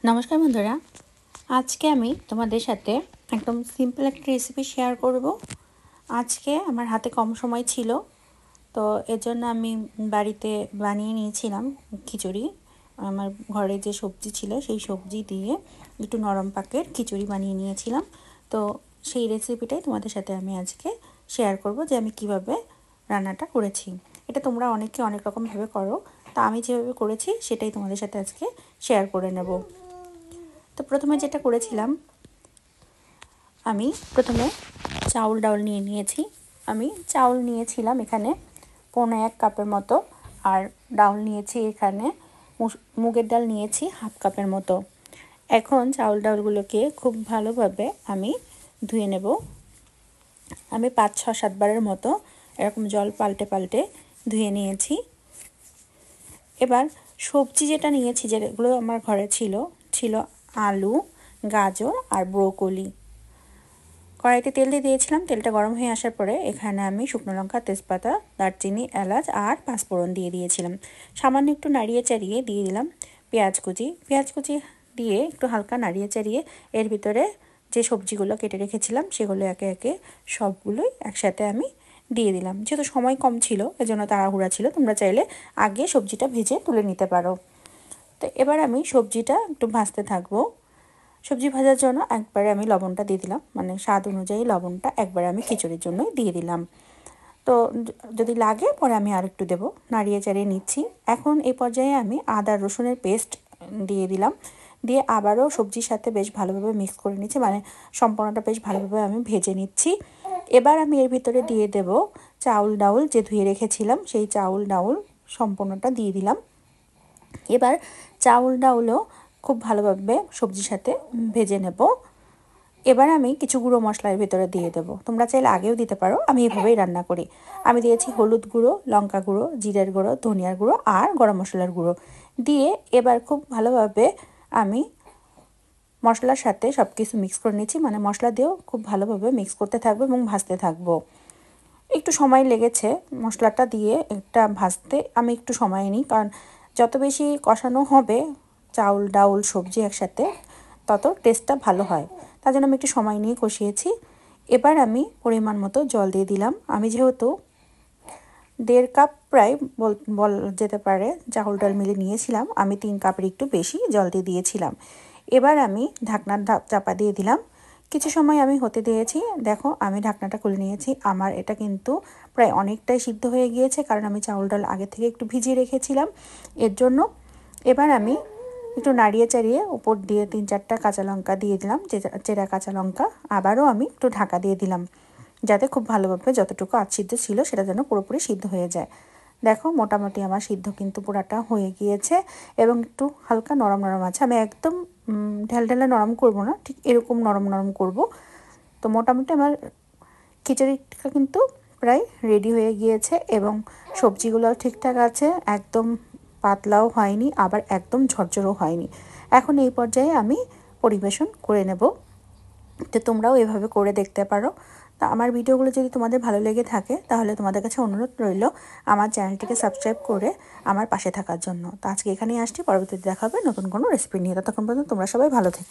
নমস্কার বন্ধুরা, আজকে আমি তোমাদের সাথে একদম সিম্পল একটা রেসিপি শেয়ার করব। আজকে আমার হাতে কম সময় ছিল, তো এর জন্য আমি বাড়িতে বানিয়ে নিয়েছিলাম খিচুড়ি। আমার ঘরে যে সবজি ছিল সেই সবজি দিয়ে একটু নরম পাকের খিচুড়ি বানিয়ে নিয়েছিলাম। তো সেই রেসিপিটাই তোমাদের সাথে আমি আজকে শেয়ার করব যে আমি কিভাবে রান্নাটা করেছি। এটা তোমরা অনেকে অনেক রকমভাবে করো, তা আমি যেভাবে করেছি সেটাই তোমাদের সাথে আজকে শেয়ার করে নেব। তো প্রথমে যেটা করেছিলাম, আমি প্রথমে ডাউল নিয়ে নিয়েছি। আমি চাউল নিয়েছিলাম এখানে 1.25 কাপের মতো, আর ডাউল নিয়েছি এখানে মুগের ডাল নিয়েছি 1/2 কাপের মতো। এখন ডাউলগুলোকে খুব ভালোভাবে আমি ধুয়ে নেব। আমি 5-6-7 বারের মতো এরকম জল পাল্টে পাল্টে ধুয়ে নিয়েছি। এবার সবজি যেটা নিয়েছি, যেগুলো আমার ঘরে ছিল আলু, গাজর আর ব্রোকলি। কড়াইতে তেল দিয়ে দিয়েছিলাম। তেলটা গরম হয়ে আসার পরে এখানে আমি শুকনো লঙ্কা, তেজপাতা, দারচিনি, এলাচ আর পাঁচফোড়ন দিয়ে দিয়েছিলাম। সামান্য একটু নাড়িয়ে চাড়িয়ে দিয়ে দিলাম পেঁয়াজ কুচি দিয়ে একটু হালকা নাড়িয়ে চাড়িয়ে এর ভিতরে যে সবজিগুলো কেটে রেখেছিলাম সেগুলো একে একে সবগুলোই একসাথে আমি দিয়ে দিলাম। যেহেতু সময় কম ছিল এজন্য তাড়াহুড়া ছিল, তোমরা চাইলে আগে সবজিটা ভেজে তুলে নিতে পারো। তো এবার আমি সবজিটা একটু ভাজতে থাকবো। সবজি ভাজার জন্য একবারে আমি লবণটা দিয়ে দিলাম, মানে স্বাদ অনুযায়ী লবণটা একবারে আমি খিচুড়ির জন্য দিয়ে দিলাম। তো যদি লাগে পরে আমি আর একটু দেবো। নাড়িয়ে চাড়িয়ে নিচ্ছি। এখন এই পর্যায়ে আমি আদা রসুনের পেস্ট দিয়ে দিলাম, দিয়ে আবারও সবজির সাথে বেশ ভালোভাবে মিক্স করে নিচ্ছি, মানে সম্পূর্ণটা বেশ ভালোভাবে আমি ভেজে নিচ্ছি। এবার আমি এর ভিতরে দিয়ে দেব ডাউল যে ধুয়ে রেখেছিলাম, সেই ডাউল সম্পূর্ণটা দিয়ে দিলাম। এবার ডাউলও খুব ভালোভাবে সবজির সাথে ভেজে নেব। এবার আমি কিছু গুঁড়ো মশলার ভিতরে দিয়ে দেবো। তোমরা চাইলে আগেও দিতে পারো, আমি এভাবেই রান্না করি। আমি দিয়েছি হলুদ গুঁড়ো, লঙ্কা গুঁড়ো, জিরের গুঁড়ো, ধনিয়ার গুঁড়ো আর গরম মশলার গুঁড়ো দিয়ে এবার খুব ভালোভাবে আমি মশলার সাথে সব কিছু মিক্স করে নিচ্ছি। মানে মশলা দিয়েও খুব ভালোভাবে মিক্স করতে থাকবো এবং ভাজতে থাকবো। একটু সময় লেগেছে মশলাটা দিয়ে একটা ভাজতে, আমি একটু সময় নিই, কারণ যত বেশি কষানো হবে ডাউল সবজি একসাথে তত টেস্টটা ভালো হয়। তার জন্য আমি একটু সময় নিয়ে কষিয়েছি। এবার আমি পরিমাণ মতো জল দিয়ে দিলাম। আমি যেহেতু 1.5 কাপ প্রায় বল যেতে পারে ডাল মিলে নিয়েছিলাম, আমি 3 কাপের একটু বেশি জল দিয়ে দিয়েছিলাম। এবার আমি ঢাকনার চাপা দিয়ে দিলাম। কিছু সময় আমি হতে দিয়েছি। দেখো আমি ঢাকনাটা খুলে নিয়েছি। আমার এটা কিন্তু প্রায় অনেকটাই সিদ্ধ হয়ে গিয়েছে, কারণ আমি ডাল আগে থেকে একটু ভিজিয়ে রেখেছিলাম এর জন্য। এবার আমি একটু নাড়িয়ে চাড়িয়ে উপর দিয়ে 3-4টা কাঁচা লঙ্কা দিয়ে দিলাম, চেরা কাঁচা লঙ্কা। আবারও আমি একটু ঢাকা দিয়ে দিলাম, যাতে খুব ভালোভাবে যতটুকু সিদ্ধ ছিল সেটা যেন পুরোপুরি সিদ্ধ হয়ে যায়। দেখো মোটামুটি আমার সিদ্ধ কিন্তু পুরাটা হয়ে গিয়েছে এবং একটু হালকা নরম নরম আছে। আমি একদম ঢেলে নরম করব না, ঠিক এরকম নরম নরম করব। তো মোটামুটি আমার খিচুড়িটা কিন্তু প্রায় রেডি হয়ে গিয়েছে এবং সবজিগুলোও ঠিকঠাক আছে, একদম পাতলাও হয়নি আবার একদম ঝরঝরও হয়নি। এখন এই পর্যায়ে আমি পরিবেশন করে নেব। তো তোমরাও এভাবে করে দেখতে পারো। তা আমার ভিডিওগুলো যদি তোমাদের ভালো লেগে থাকে তাহলে তোমাদের কাছে অনুরোধ রইল আমার চ্যানেলটিকে সাবস্ক্রাইব করে আমার পাশে থাকার জন্য। তো আজকে এখানেই আসছি, পরবর্তীতে দেখা হবে নতুন কোনো রেসিপি নিয়ে। ততক্ষণ পর্যন্ত তোমরা সবাই ভালো থেকো।